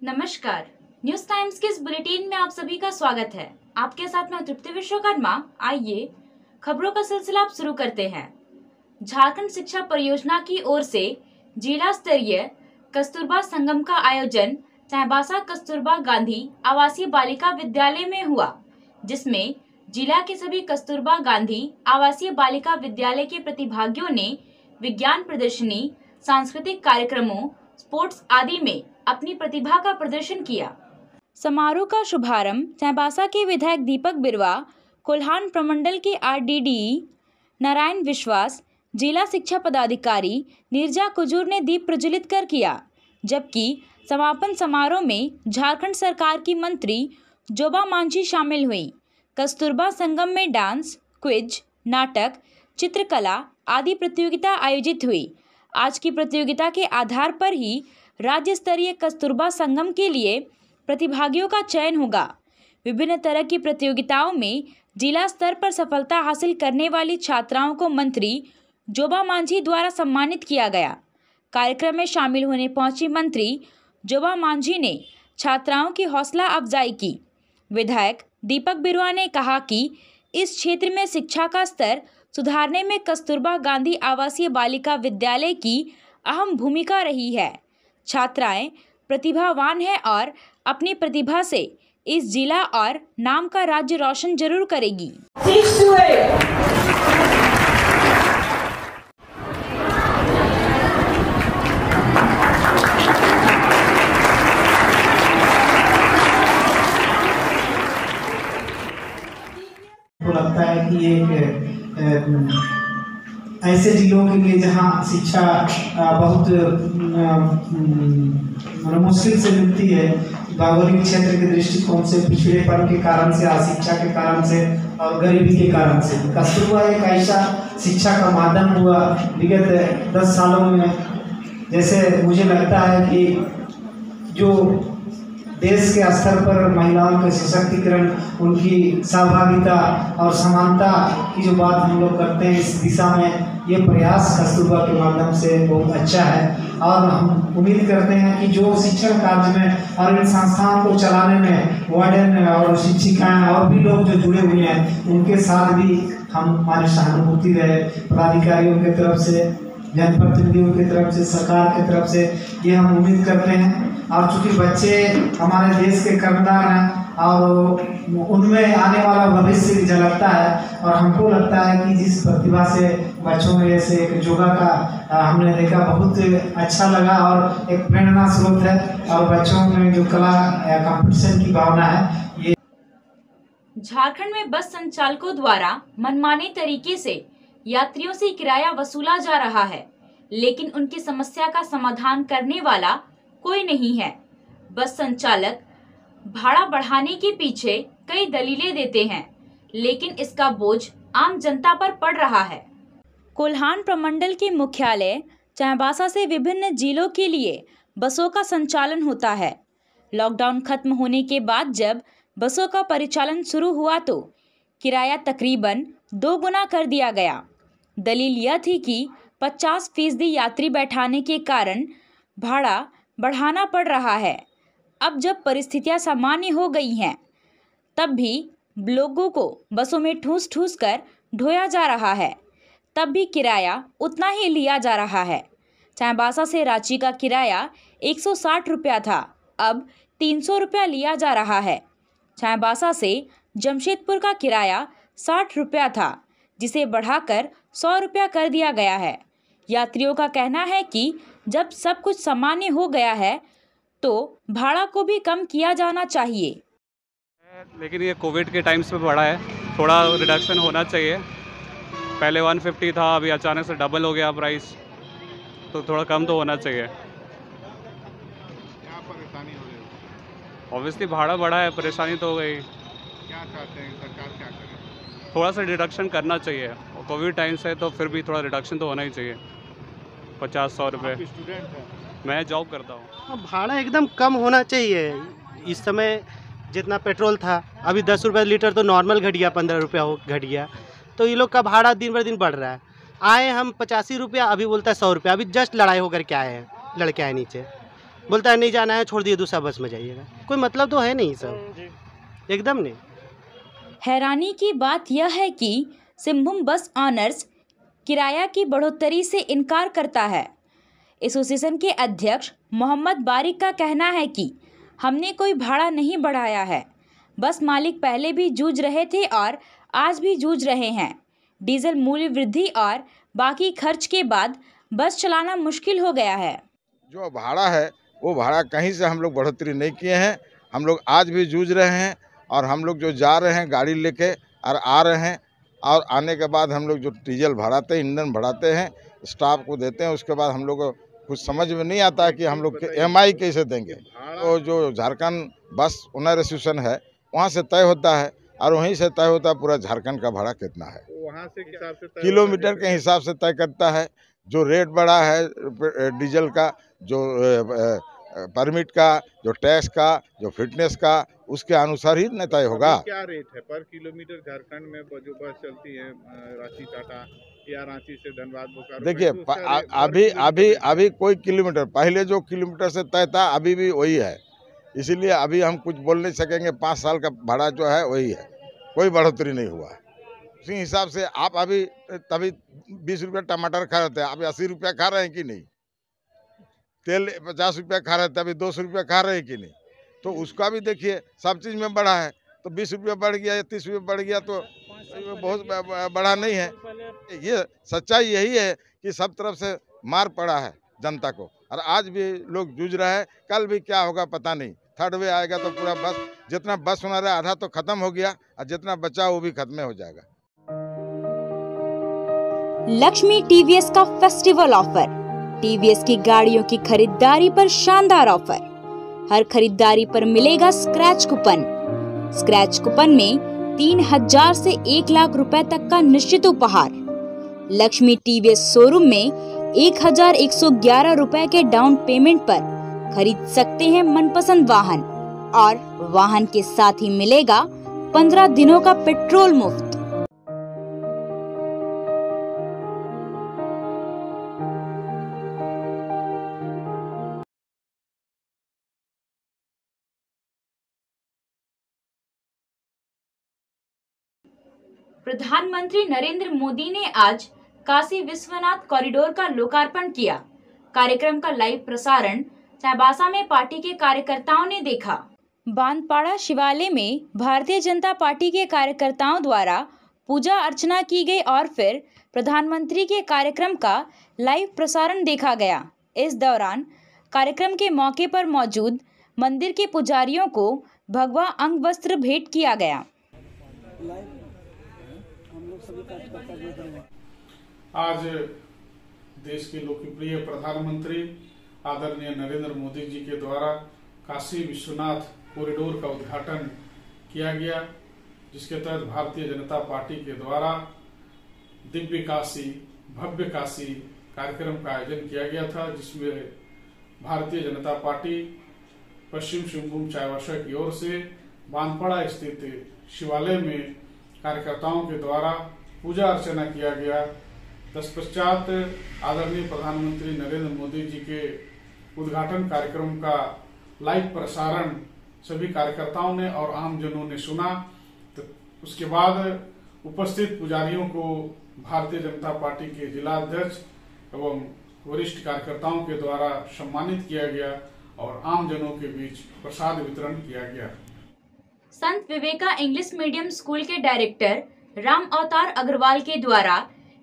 नमस्कार, news times के इस बुलेटिन में आप सभी का स्वागत है। आपके साथ मैं तृप्ति विश्वकर्मा। आइए खबरों का सिलसिला आप शुरू करते हैं। झारखंड शिक्षा परियोजना की ओर से जिला स्तरीय कस्तूरबा संगम का आयोजन चाईबासा कस्तूरबा गांधी आवासीय बालिका विद्यालय में हुआ, जिसमें जिला के सभी कस्तूरबा गांधी आवासीय बालिका विद्यालय के प्रतिभागियों ने विज्ञान प्रदर्शनी, सांस्कृतिक कार्यक्रमों, स्पोर्ट्स आदि में अपनी प्रतिभा का प्रदर्शन किया। समारोह का शुभारंभ चाईबासा के विधायक दीपक बिरुआ, कोल्हान प्रमंडल के आरडीडीई नारायण विश्वास, जिला शिक्षा पदाधिकारी नीरजा कुजूर ने दीप प्रज्वलित कर किया, जबकि समापन समारोह में झारखंड सरकार की मंत्री जोबा मांझी शामिल हुई। कस्तूरबा संगम में डांस, क्विज, नाटक, चित्रकला आदि प्रतियोगिता आयोजित हुई। आज की प्रतियोगिता के आधार पर ही राज्य स्तरीय कस्तूरबा संगम के लिए प्रतिभागियों का चयन होगा। विभिन्न तरह की प्रतियोगिताओं में जिला स्तर पर सफलता हासिल करने वाली छात्राओं को मंत्री जोबा मांझी द्वारा सम्मानित किया गया। कार्यक्रम में शामिल होने पहुंची मंत्री जोबा मांझी ने छात्राओं की हौसला अफजाई की। विधायक दीपक बिरुआ ने कहा कि इस क्षेत्र में शिक्षा का स्तर सुधारने में कस्तूरबा गांधी आवासीय बालिका विद्यालय की अहम भूमिका रही है। छात्राएं प्रतिभावान हैं और अपनी प्रतिभा से इस जिला और नाम का राज्य रोशन जरूर करेगी। तो लगता है कि एक ऐसे जिलों के लिए जहां शिक्षा बहुत मुश्किल से मिलती है, भौगोलिक क्षेत्र के दृष्टिकोण से, पिछड़ेपन के कारण से, अशिक्षा के कारण से और गरीबी के कारण से कस्तूरबा एक ऐसा शिक्षा का माध्यम हुआ विगत 10 सालों में। जैसे मुझे लगता है कि जो देश के स्तर पर महिलाओं के सशक्तिकरण, उनकी सहभागिता और समानता की जो बात हम लोग करते हैं, इस दिशा में ये प्रयास कस्तूरबा के माध्यम से बहुत अच्छा है। और हम उम्मीद करते हैं कि जो शिक्षण कार्य में और इन संस्थाओं को चलाने में वार्डन और शिक्षिकाएं और भी लोग जो जुड़े हुए हैं, उनके साथ भी हमारी सहानुभूति रहे, पदाधिकारियों की तरफ से, जनप्रतिनिधियों की तरफ से, सरकार की तरफ से, ये हम उम्मीद करते हैं। और चूँकि बच्चे हमारे देश के कर्णधार हैं और उनमें आने वाला भविष्य भी झलकता है, और हमको लगता है कि जिस प्रतिभा से बच्चों में से एक योगा का हमने देखा, बहुत अच्छा लगा और एक प्रेरणा स्रोत है। और बच्चों में जो कला कंपटीशन की भावना है, ये झारखंड में बस संचालकों द्वारा मनमाने तरीके से यात्रियों से किराया वसूला जा रहा है, लेकिन उनकी समस्या का समाधान करने वाला कोई नहीं है। बस संचालक भाड़ा बढ़ाने के पीछे कई दलीलें देते हैं, लेकिन इसका बोझ आम जनता पर पड़ रहा है। कोल्हान प्रमंडल के मुख्यालय चाईबासा से विभिन्न जिलों के लिए बसों का संचालन होता है। लॉकडाउन खत्म होने के बाद जब बसों का परिचालन शुरू हुआ तो किराया तकरीबन 2 गुना कर दिया गया। दलील यह थी कि 50% यात्री बैठाने के कारण भाड़ा बढ़ाना पड़ रहा है। अब जब परिस्थितियां सामान्य हो गई हैं, तब भी लोगों को बसों में ठूस ठूस कर ढोया जा रहा है, तब भी किराया उतना ही लिया जा रहा है। चाईबासा से रांची का किराया 160 रुपया था, अब 300 रुपया लिया जा रहा है। चाईबासा से जमशेदपुर का किराया 60 रुपया था, जिसे बढ़ाकर 100 रुपया कर दिया गया है। यात्रियों का कहना है कि जब सब कुछ सामान्य हो गया है तो भाड़ा को भी कम किया जाना चाहिए। लेकिन ये कोविड के टाइम्स पे बढ़ा है, थोड़ा रिडक्शन होना चाहिए। पहले 150 था, अभी अचानक से डबल हो गया प्राइस, तो थोड़ा कम तो होना चाहिए। क्या परेशानी हो रही है? ऑब्वियसली भाड़ा बढ़ा है, परेशानी तो हो गई। क्या चाहते हैं सरकार क्या करे? थोड़ा सा रिडक्शन करना चाहिए, और कोविड टाइम्स है तो फिर भी थोड़ा रिडक्शन तो होना ही चाहिए। 50-100 रुपये। स्टूडेंट हैं? मैं जॉब करता हूँ। भाड़ा एकदम कम होना चाहिए। इस समय जितना पेट्रोल था, अभी 10 रुपये लीटर तो नॉर्मल घट गया, 15 रुपया हो घट गया, तो ये लोग का भाड़ा दिन ब दिन बढ़ रहा है। आए हम 85 रुपया, अभी बोलता है 100 रुपया। अभी जस्ट लड़ाई होकर के आए हैं, लड़के आए नीचे, बोलता है नहीं जाना है, छोड़ दिए, दूसरा बस में जाइएगा। कोई मतलब तो है नहीं सर, एकदम नहीं। हैरानी की बात यह है कि सिंहभूम बस ऑनर्स किराया की बढ़ोतरी से इनकार करता है। एसोसिएशन के अध्यक्ष मोहम्मद बारिक का कहना है कि हमने कोई भाड़ा नहीं बढ़ाया है। बस मालिक पहले भी जूझ रहे थे और आज भी जूझ रहे हैं। डीजल मूल्य वृद्धि और बाकी खर्च के बाद बस चलाना मुश्किल हो गया है। जो भाड़ा है वो भाड़ा कहीं से हम लोग बढ़ोतरी नहीं किए हैं। हम लोग आज भी जूझ रहे हैं और हम लोग जो जा रहे हैं गाड़ी लेके और आ रहे हैं, और आने के बाद हम लोग जो डीजल भराते हैं, ईंधन भराते हैं, स्टाफ को देते हैं, उसके बाद हम लोग को कुछ समझ में नहीं आता है कि हम लोग EMI कैसे देंगे। तो जो झारखंड बस ओनर एसोसिएशन है वहाँ से तय होता है और वहीं से तय होता है पूरा झारखंड का भाड़ा कितना है। वहाँ से हिसाब से किलोमीटर के हिसाब से तय करता है। जो रेट बढ़ा है डीजल का, जो परमिट का, जो टैक्स का, जो फिटनेस का, उसके अनुसार ही न तय होगा। क्या रेट है पर किलोमीटर झारखंड में जो बस चलती है रांची टाटा या रांची से धनबाद बोकारो? देखिए अभी कोई किलोमीटर, पहले जो किलोमीटर से तय था अभी भी वही है, इसीलिए अभी हम कुछ बोल नहीं सकेंगे। 5 साल का भाड़ा जो है वही है, कोई बढ़ोतरी नहीं हुआ है। उसी हिसाब से आप अभी तभी 20 रुपया टमाटर खा रहे थे, अभी 80 रुपया खा रहे हैं कि नहीं? तेल 50 रुपया खा रहे थे, अभी 200 रुपया खा रहे हैं कि नहीं? तो उसका भी देखिए, सब चीज़ में बढ़ा है। तो 20 रुपया बढ़ गया या 30 रुपया बढ़ गया तो बहुत बढ़ा नहीं है। ये सच्चाई यही है कि सब तरफ से मार पड़ा है जनता को, और आज भी लोग जूझ रहे हैं। कल भी क्या होगा पता नहीं। थर्ड वे आएगा तो पूरा बस, जितना बस होना रहा आधा तो खत्म हो गया और जितना बचा वो भी खत्म हो जाएगा। लक्ष्मी टीवीएस का फेस्टिवल ऑफर। टीवीएस की गाड़ियों की खरीदारी पर शानदार ऑफर। हर खरीदारी पर मिलेगा स्क्रैच कूपन। स्क्रैच कूपन में 3000 से 1 लाख रुपए तक का निश्चित उपहार। लक्ष्मी टीवीएस शोरूम में 1111 रुपए के डाउन पेमेंट पर खरीद सकते हैं मनपसंद वाहन, और वाहन के साथ ही मिलेगा 15 दिनों का पेट्रोल मुफ्त। प्रधानमंत्री नरेंद्र मोदी ने आज काशी विश्वनाथ कॉरिडोर का लोकार्पण किया। कार्यक्रम का लाइव प्रसारण चाईबासा में पार्टी के कार्यकर्ताओं ने देखा। बांदपाड़ा शिवालय में भारतीय जनता पार्टी के कार्यकर्ताओं द्वारा पूजा अर्चना की गई और फिर प्रधानमंत्री के कार्यक्रम का लाइव प्रसारण देखा गया। इस दौरान कार्यक्रम के मौके पर मौजूद मंदिर के पुजारियों को भगवा अंग वस्त्र भेंट किया गया। आज देश के लोकप्रिय प्रधानमंत्री आदरणीय नरेंद्र मोदी जी के द्वारा काशी विश्वनाथ कॉरिडोर का उद्घाटन किया गया, जिसके तहत भारतीय जनता पार्टी के द्वारा दिव्य काशी भव्य काशी कार्यक्रम का आयोजन किया गया था, जिसमें भारतीय जनता पार्टी पश्चिम सिंहभूम चाईबासा की ओर से बांदपाड़ा स्थित शिवालय में कार्यकर्ताओं के द्वारा पूजा अर्चना किया गया। तत्पश्चात आदरणीय प्रधानमंत्री नरेंद्र मोदी जी के उद्घाटन कार्यक्रम का लाइव प्रसारण सभी कार्यकर्ताओं ने और आमजनों ने सुना। तो उसके बाद उपस्थित पुजारियों को भारतीय जनता पार्टी के जिला अध्यक्ष एवं वरिष्ठ कार्यकर्ताओं के द्वारा सम्मानित किया गया और आमजनों के बीच प्रसाद वितरण किया गया। संत विवेका इंग्लिश मीडियम स्कूल के डायरेक्टर राम अवतार अग्रवाल के द्वारा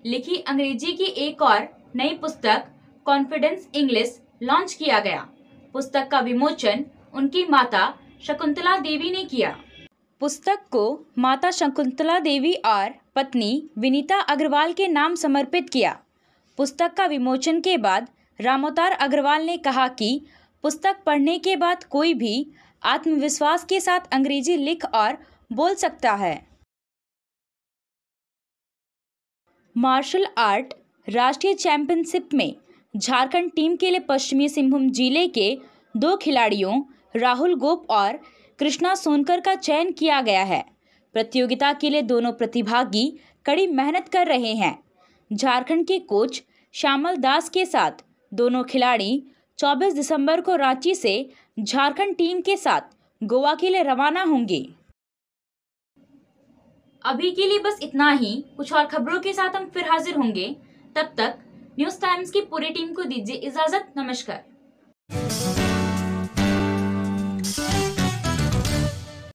लिखी अंग्रेजी की एक और नई पुस्तक कॉन्फिडेंस इंग्लिश लॉन्च किया गया। पुस्तक का विमोचन उनकी माता शकुंतला देवी ने किया। पुस्तक को माता शकुंतला देवी और पत्नी विनीता अग्रवाल के नाम समर्पित किया। पुस्तक का विमोचन के बाद राम अवतार अग्रवाल ने कहा कि पुस्तक पढ़ने के बाद कोई भी आत्मविश्वास के साथ अंग्रेजी लिख और बोल सकता है। मार्शल आर्ट राष्ट्रीय चैंपियनशिप में झारखंड टीम के लिए पश्चिमी सिंहभूम जिले के 2 खिलाड़ियों राहुल गोप और कृष्णा सोनकर का चयन किया गया है। प्रतियोगिता के लिए दोनों प्रतिभागी कड़ी मेहनत कर रहे हैं। झारखंड के कोच श्यामल दास के साथ दोनों खिलाड़ी 24 दिसंबर को रांची से झारखंड टीम के साथ गोवा के लिए रवाना होंगे। अभी के लिए बस इतना ही। कुछ और खबरों के साथ हम फिर हाजिर होंगे। तब तक न्यूज़ टाइम्स की पूरी टीम को दीजिए इजाजत। नमस्कार।